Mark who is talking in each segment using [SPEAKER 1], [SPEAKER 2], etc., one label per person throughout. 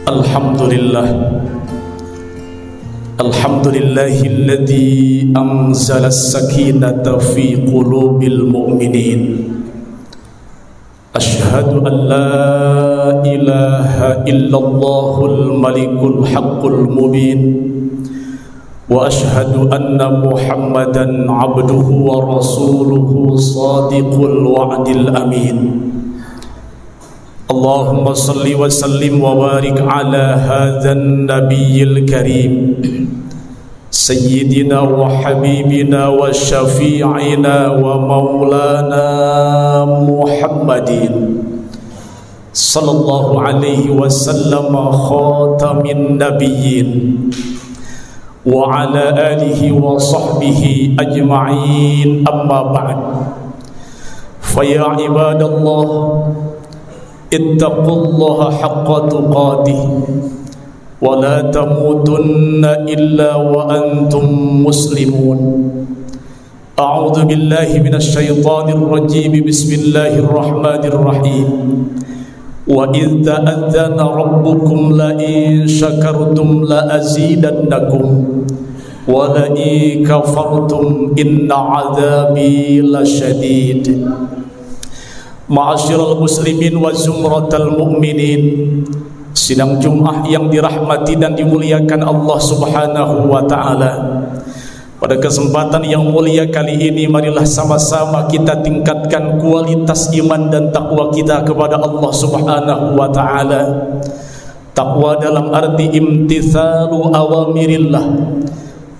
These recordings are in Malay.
[SPEAKER 1] Alhamdulillah, alhamdulillahilladzi anzala as-sakinata fi qulubil mu'minin. Ashhadu an la ilaha illallahul malikul haqqul mubin, wa ashhadu anna Muhammadan abduhu wa rasuluhu sadiqul wa'dil amin. Allahumma salli wa sallim wa barik ala hadzal nabiyil karim sayyidina wa habibina wa syafi'ina wa maulana Muhammadin sallallahu alaihi wasallam khatamin nabiyyin wa ala alihi wa sahbihi ajma'in, amma ba'd. Fa ya ibadallah, ittaqullaha haqqa tuqatih wa la tamutunna illa wa antum muslimun. A'udzu billahi minasy syaithanir rajim. Bismillahirrahmanirrahim. Wa idz ta'adzana rabbukum la in syakartum la azidannakum wa la in kafartum inna 'adzabi lasyadid. Ma'asyiral muslimin wa zumratal mu'minin, sidang Jumat yang dirahmati dan dimuliakan Allah Subhanahu wa taala. Pada kesempatan yang mulia kali ini, marilah sama-sama kita tingkatkan kualitas iman dan takwa kita kepada Allah Subhanahu wa taala. Takwa dalam arti imtithalu awamirillah,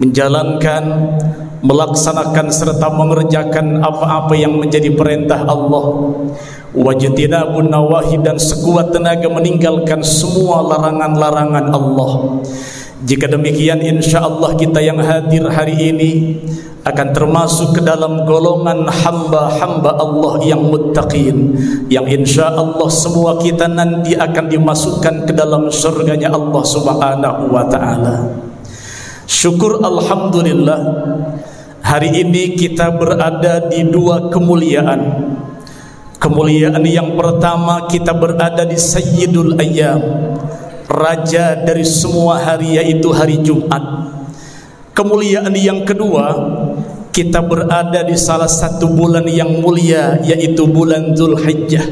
[SPEAKER 1] menjalankan, melaksanakan serta mengerjakan apa-apa yang menjadi perintah Allah, wajtinabun nawahi, dan sekuat tenaga meninggalkan semua larangan-larangan Allah. Jika demikian, insyaallah kita yang hadir hari ini akan termasuk ke dalam golongan hamba-hamba Allah yang muttaqin, yang insyaallah semua kita nanti akan dimasukkan ke dalam surganya Allah Subhanahu wa taala. Syukur alhamdulillah, hari ini kita berada di dua kemuliaan. Kemuliaan yang pertama, kita berada di Sayyidul Ayyam, raja dari semua hari, yaitu hari Jumat. Kemuliaan yang kedua, kita berada di salah satu bulan yang mulia, yaitu bulan Dzulhijjah.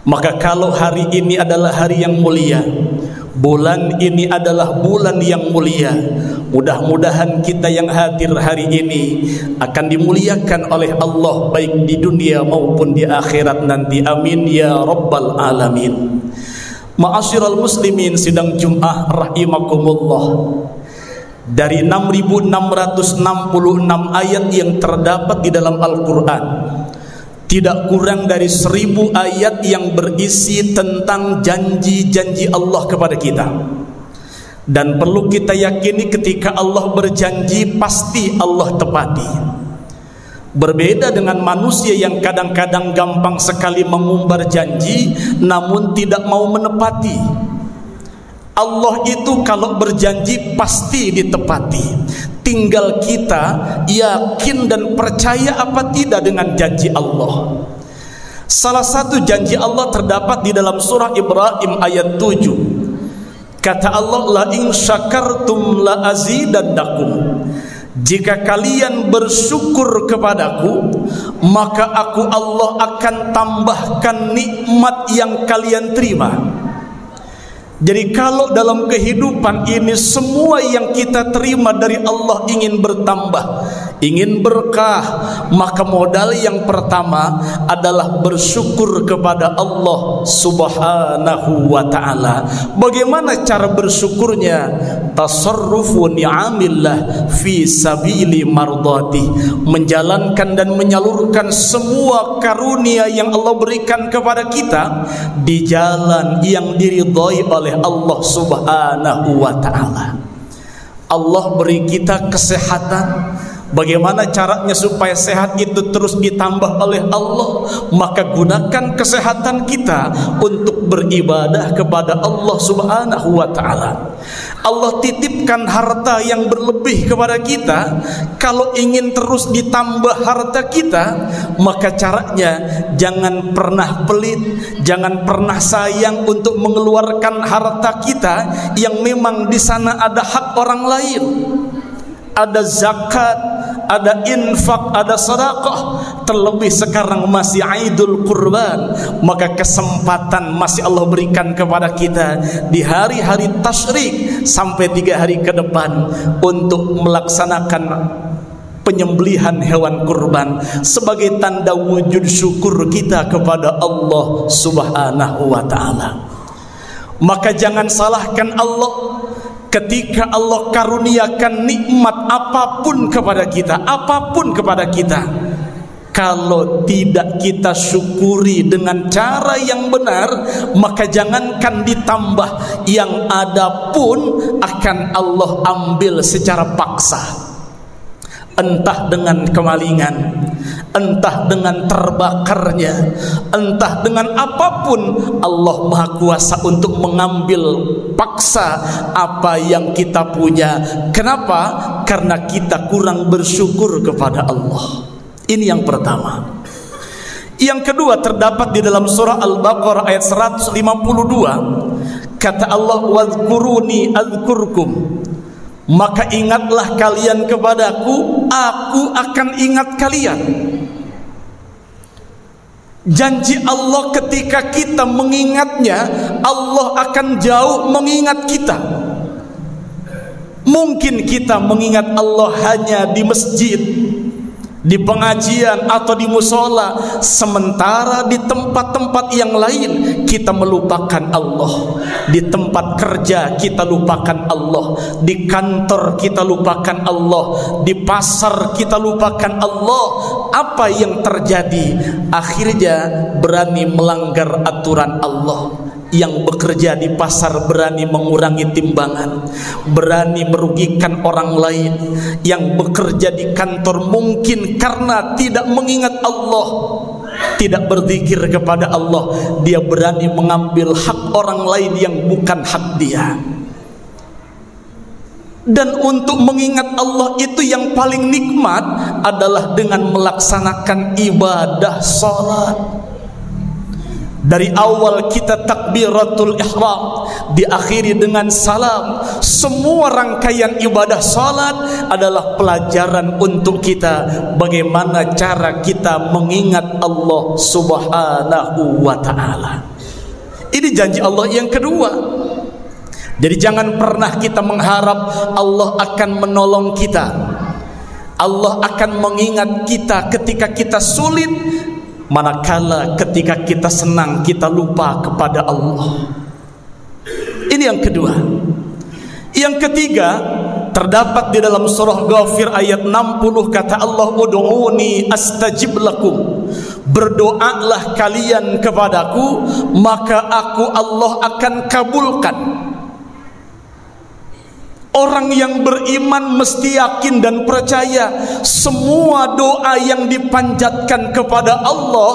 [SPEAKER 1] Maka kalau hari ini adalah hari yang mulia, bulan ini adalah bulan yang mulia, mudah-mudahan kita yang hadir hari ini akan dimuliakan oleh Allah baik di dunia maupun di akhirat nanti. Amin ya rabbal alamin. Ma'asyiral muslimin, sidang Jumat rahimakumullah, dari 6.666 ayat yang terdapat di dalam Al-Quran, tidak kurang dari 1.000 ayat yang berisi tentang janji-janji Allah kepada kita. Dan perlu kita yakini, ketika Allah berjanji pasti Allah tepati. Berbeda dengan manusia yang kadang-kadang gampang sekali mengumbar janji namun tidak mau menepati. Allah itu kalau berjanji pasti ditepati. Tinggal kita yakin dan percaya apa tidak dengan janji Allah. Salah satu janji Allah terdapat di dalam surah Ibrahim ayat 7. Kata Allah, la in syakartum la azidannakum. Jika kalian bersyukur kepadaku, maka aku Allah akan tambahkan nikmat yang kalian terima. Jadi kalau dalam kehidupan ini semua yang kita terima dari Allah ingin bertambah, ingin berkah, maka modal yang pertama adalah bersyukur kepada Allah Subhanahu wa ta'ala. Bagaimana cara bersyukurnya? Tasarrufu ni'amillah fi sabili mardati, menjalankan dan menyalurkan semua karunia yang Allah berikan kepada kita di jalan yang diridhai oleh Allah Subhanahu wa ta'ala. Allah beri kita kesehatan, Bagaimana caranya supaya sehat itu terus ditambah oleh Allah? Maka gunakan kesehatan kita untuk beribadah kepada Allah Subhanahu wa ta'ala. Allah titipkan harta yang berlebih kepada kita. Kalau ingin terus ditambah harta kita, maka caranya jangan pernah pelit, jangan pernah sayang untuk mengeluarkan harta kita yang memang di sana ada hak orang lain. Ada zakat, ada infak, ada sedekah. Terlebih sekarang masih Aidul Qurban, maka kesempatan masih Allah berikan kepada kita di hari-hari tasyrik sampai 3 hari ke depan untuk melaksanakan penyembelihan hewan kurban sebagai tanda wujud syukur kita kepada Allah Subhanahu wa taala. Maka jangan salahkan Allah ketika Allah karuniakan nikmat apapun kepada kita, kalau tidak kita syukuri dengan cara yang benar, maka jangankan ditambah, yang ada pun akan Allah ambil secara paksa. Entah dengan kemalingan, entah dengan terbakarnya, entah dengan apapun, Allah Maha Kuasa untuk mengambil paksa apa yang kita punya. Kenapa? Karena kita kurang bersyukur kepada Allah. Ini yang pertama. Yang kedua terdapat di dalam surah Al-Baqarah ayat 152. Kata Allah, "Wadhkuruni adzkurkum." Maka ingatlah kalian kepadaku, aku akan ingat kalian. Janji Allah ketika kita mengingatnya, Allah akan jauh mengingat kita. Mungkin kita mengingat Allah hanya di masjid, di pengajian atau di musola, sementara di tempat-tempat yang lain kita melupakan Allah. Di tempat kerja kita lupakan Allah, di kantor kita lupakan Allah, di pasar kita lupakan Allah. Apa yang terjadi? Akhirnya berani melanggar aturan Allah. Yang bekerja di pasar berani mengurangi timbangan, berani merugikan orang lain. Yang bekerja di kantor mungkin karena tidak mengingat Allah, tidak berzikir kepada Allah, dia berani mengambil hak orang lain yang bukan hak dia. Dan untuk mengingat Allah itu yang paling nikmat adalah dengan melaksanakan ibadah salat. Dari awal kita takbiratul ihram, diakhiri dengan salam. Semua rangkaian ibadah salat adalah pelajaran untuk kita bagaimana cara kita mengingat Allah Subhanahu wa taala. Ini janji Allah yang kedua. Jadi jangan pernah kita mengharap Allah akan menolong kita, Allah akan mengingat kita ketika kita sulit, manakala ketika kita senang kita lupa kepada Allah. Ini yang kedua. Yang ketiga terdapat di dalam surah Ghafir ayat 60, kata Allah, ud'uni astajib lakum. Berdoalah kalian kepadaku, maka aku Allah akan kabulkan. Orang yang beriman mesti yakin dan percaya semua doa yang dipanjatkan kepada Allah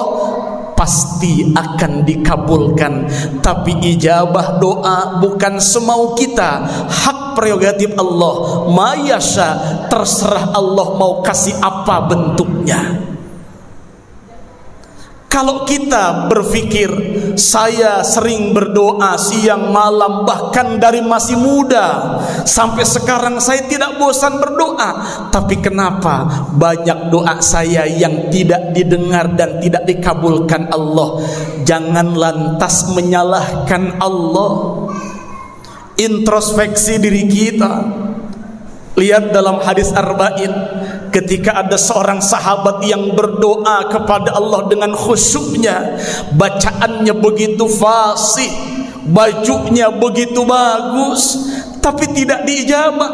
[SPEAKER 1] pasti akan dikabulkan. Tapi ijabah doa bukan semau kita, hak prerogatif Allah. Ma yasha, terserah Allah mau kasih apa bentuknya. Kalau kita berpikir, saya sering berdoa siang malam, bahkan dari masih muda sampai sekarang saya tidak bosan berdoa, tapi kenapa banyak doa saya yang tidak didengar dan tidak dikabulkan Allah? Jangan lantas menyalahkan Allah. Introspeksi diri kita. Lihat dalam hadis Arba'in, ketika ada seorang sahabat yang berdoa kepada Allah dengan khusyuknya, bacaannya begitu fasih, bajunya begitu bagus, tapi tidak diijabah.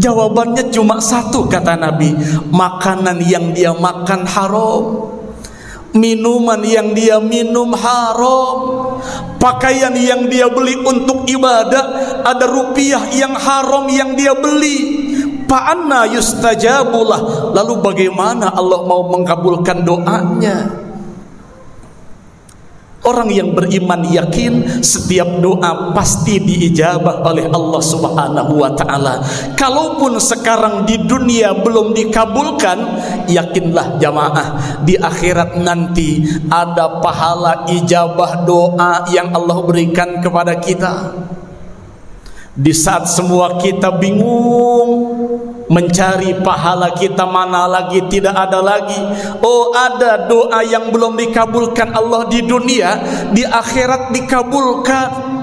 [SPEAKER 1] Jawabannya cuma satu, kata Nabi, makanan yang dia makan haram, minuman yang dia minum haram, pakaian yang dia beli untuk ibadah, ada rupiah yang haram yang dia beli. Fa'anna yustajabulah, lalu bagaimana Allah mau mengabulkan doanya? Orang yang beriman yakin setiap doa pasti diijabah oleh Allah Subhanahu wa ta'ala. Kalaupun sekarang di dunia belum dikabulkan, yakinlah jamaah, di akhirat nanti ada pahala ijabah doa yang Allah berikan kepada kita. Di saat semua kita bingung mencari pahala kita mana lagi, tidak ada lagi. Oh, ada doa yang belum dikabulkan Allah di dunia, di akhirat dikabulkan.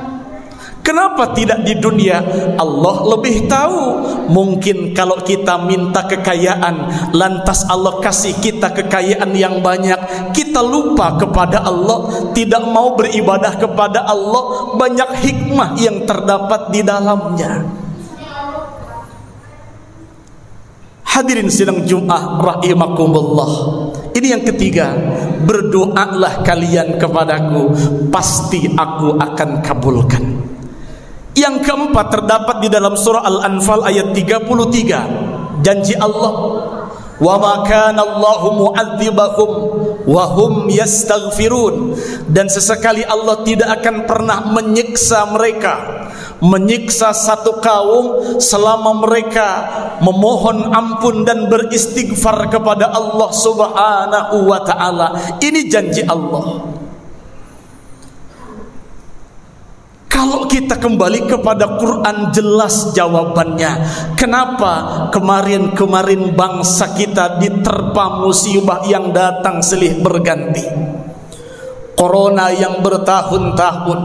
[SPEAKER 1] Kenapa tidak di dunia? Allah lebih tahu. Mungkin kalau kita minta kekayaan, lantas Allah kasih kita kekayaan yang banyak, kita lupa kepada Allah, tidak mau beribadah kepada Allah. Banyak hikmah yang terdapat di dalamnya. Hadirin sidang Jumat rahimakumullah. Ini yang ketiga, berdoalah kalian kepadaku, pasti aku akan kabulkan. Yang keempat terdapat di dalam surah Al-Anfal ayat 33, janji Allah, wa ma kana Allahu mu'adzibahum wa hum yastaghfirun, dan sesekali Allah tidak akan pernah menyiksa mereka, menyiksa satu kaum selama mereka memohon ampun dan beristighfar kepada Allah Subhanahu wa ta'ala. Ini janji Allah. Kalau kita kembali kepada Quran, jelas jawabannya. Kenapa kemarin-kemarin bangsa kita diterpa musibah yang datang silih berganti? Corona yang bertahun-tahun,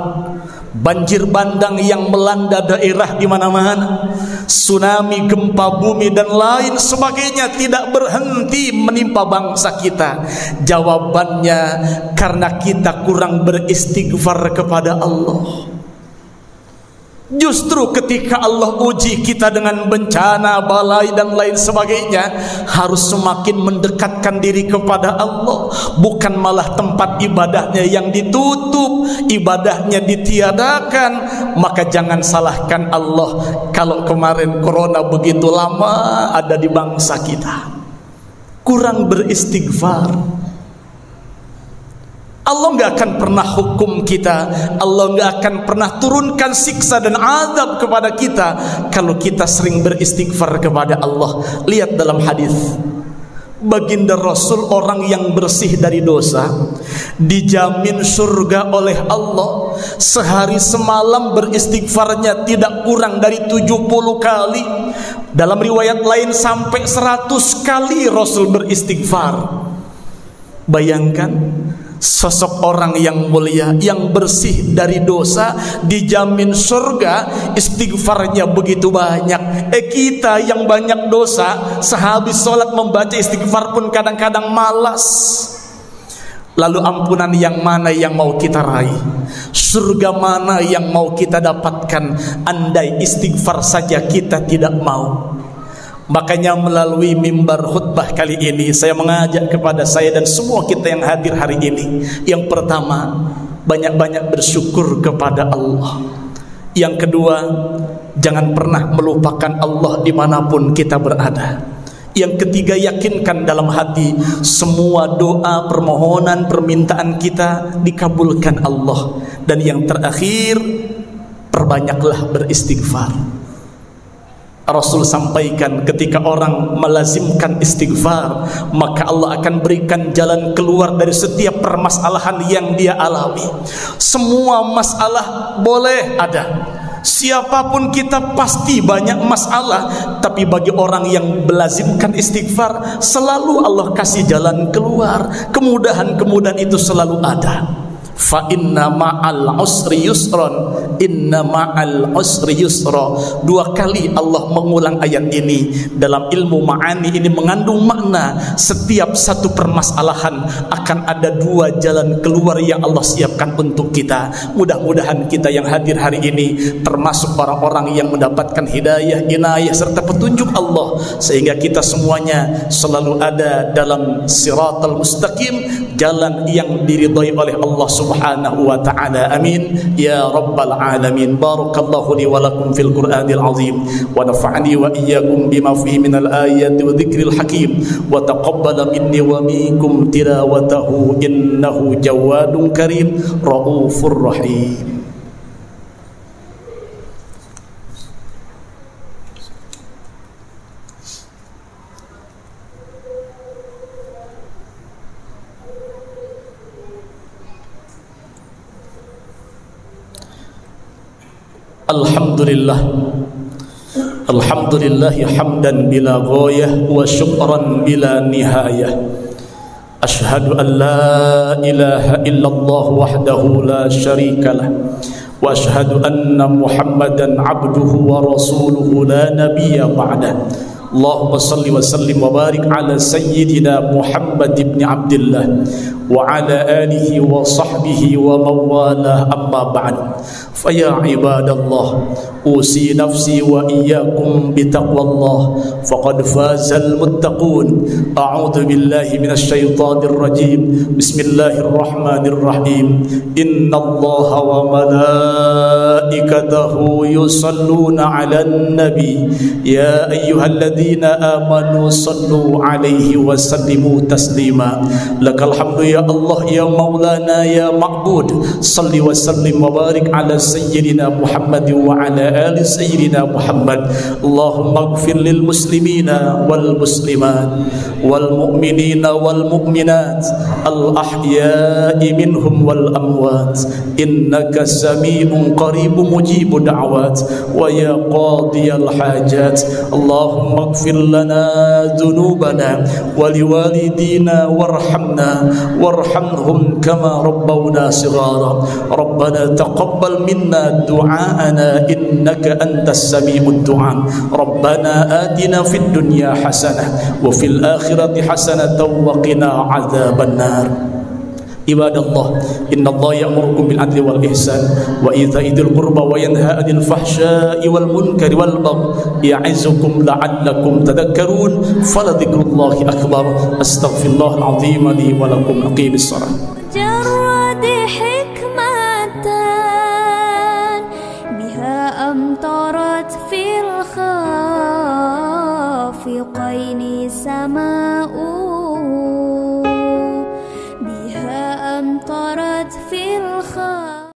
[SPEAKER 1] banjir bandang yang melanda daerah di mana-mana, tsunami, gempa bumi dan lain sebagainya tidak berhenti menimpa bangsa kita. Jawabannya karena kita kurang beristighfar kepada Allah. Justru ketika Allah uji kita dengan bencana, balai dan lain sebagainya, harus semakin mendekatkan diri kepada Allah, bukan malah tempat ibadahnya yang ditutup, ibadahnya ditiadakan. Maka jangan salahkan Allah kalau kemarin corona begitu lama ada di bangsa kita, kurang beristighfar. Allah nggak akan pernah hukum kita, Allah nggak akan pernah turunkan siksa dan azab kepada kita kalau kita sering beristighfar kepada Allah. Lihat dalam hadis baginda Rasul, orang yang bersih dari dosa dijamin surga oleh Allah. Sehari semalam beristighfarnya tidak kurang dari 70 kali. Dalam riwayat lain sampai 100 kali Rasul beristighfar. Bayangkan, sosok orang yang mulia, yang bersih dari dosa, dijamin surga, istighfarnya begitu banyak. Kita yang banyak dosa, sehabis sholat membaca istighfar pun kadang-kadang malas. Lalu ampunan yang mana yang mau kita raih? Surga mana yang mau kita dapatkan? Andai istighfar saja kita tidak mau. Makanya melalui mimbar khutbah kali ini, saya mengajak kepada saya dan semua kita yang hadir hari ini, yang pertama, banyak-banyak bersyukur kepada Allah. Yang kedua, jangan pernah melupakan Allah dimanapun kita berada. Yang ketiga, yakinkan dalam hati semua doa, permohonan, permintaan kita dikabulkan Allah. Dan yang terakhir, perbanyaklah beristighfar. Rasul sampaikan, ketika orang melazimkan istighfar, maka Allah akan berikan jalan keluar dari setiap permasalahan yang dia alami. Semua masalah boleh ada, siapapun kita pasti banyak masalah, tapi bagi orang yang melazimkan istighfar, selalu Allah kasih jalan keluar. Kemudahan-kemudahan itu selalu ada. Fa inna ma'al usri yusran, inna ma'al usri yusra. Dua kali Allah mengulang ayat ini. Dalam ilmu ma'ani ini mengandung makna setiap satu permasalahan akan ada dua jalan keluar yang Allah siapkan untuk kita. Mudah-mudahan kita yang hadir hari ini termasuk orang-orang yang mendapatkan hidayah, inayah serta petunjuk Allah, sehingga kita semuanya selalu ada dalam siratal mustaqim, jalan yang diridhai oleh Allah Subhanahu wa taala. Amin ya rabbal alamin. Barakallahu li wa lakum fil Qur'anil azim wa nafa'ani wa iyyakum bima fihi minal ayati wa dzikril hakim wa taqabbala minni wa minkum tilawatahu innahu jawadun karim raufur rahim. Alhamdulillah, alhamdulillah hamdan bila ghayah wa syukran bila nihayah. Ashhadu an la ilaha illallah wahdahu la syarikalah wa ashhadu anna Muhammadan abduhu wa rasuluhu la nabiyya ba'dah. Allahumma salli wa sallim wa barik ala sayyidina Muhammad ibn Abdullah wa ala alihi wa sahbihi wa mawalah, amma ba'd. Faya ibadallah, usi nafsi wa iyyakum bitaqwallah faqad fazal muttaqun. A'udzu billahi minasy syaithanir rajim. Bismillahirrahmanirrahim. Innallaha wa malaikatahu yusalluna 'alan nabi ya ayyuhalladzina amanu sallu 'alaihi wa sallimu taslima. Lakal hamdu ya Allah ya maulana ya ma'bud. Salli wa sallim wa barik ala sayyidina Muhammad wa ala ali sayyidina Muhammad. Allahumma ighfir lil muslimina wal muslimat wal mu'minina wal mu'minat al ahya'i minhum wal amwat innaka sami'un qaribun mujibud da'wat wa ya qadiyal hajat. Allahumma ighfir lana dhunubana wa liwalidina warhamna warhamhum kama rabbawna shighara. Rabbana taqabbal minna du'aana innaka antas sami'ud du'a. Rabbana atina fid dunya hasanah wa fil akhirati hasanatan wa qina adzaban nar. Ibadallah, innallaha ya'murukum bil adli wal ihsan wa ita'i dzil qurba wa yanha 'anil fahsya'i wal munkari wal baghi ya'izukum la'allakum tadhakkarun. Faladzikrullahi akbar. Astaghfirullahal azim li wa lakum. Aqimis shalah.
[SPEAKER 2] Jarradi hikmatan biha amtarat fil khafiqaini sama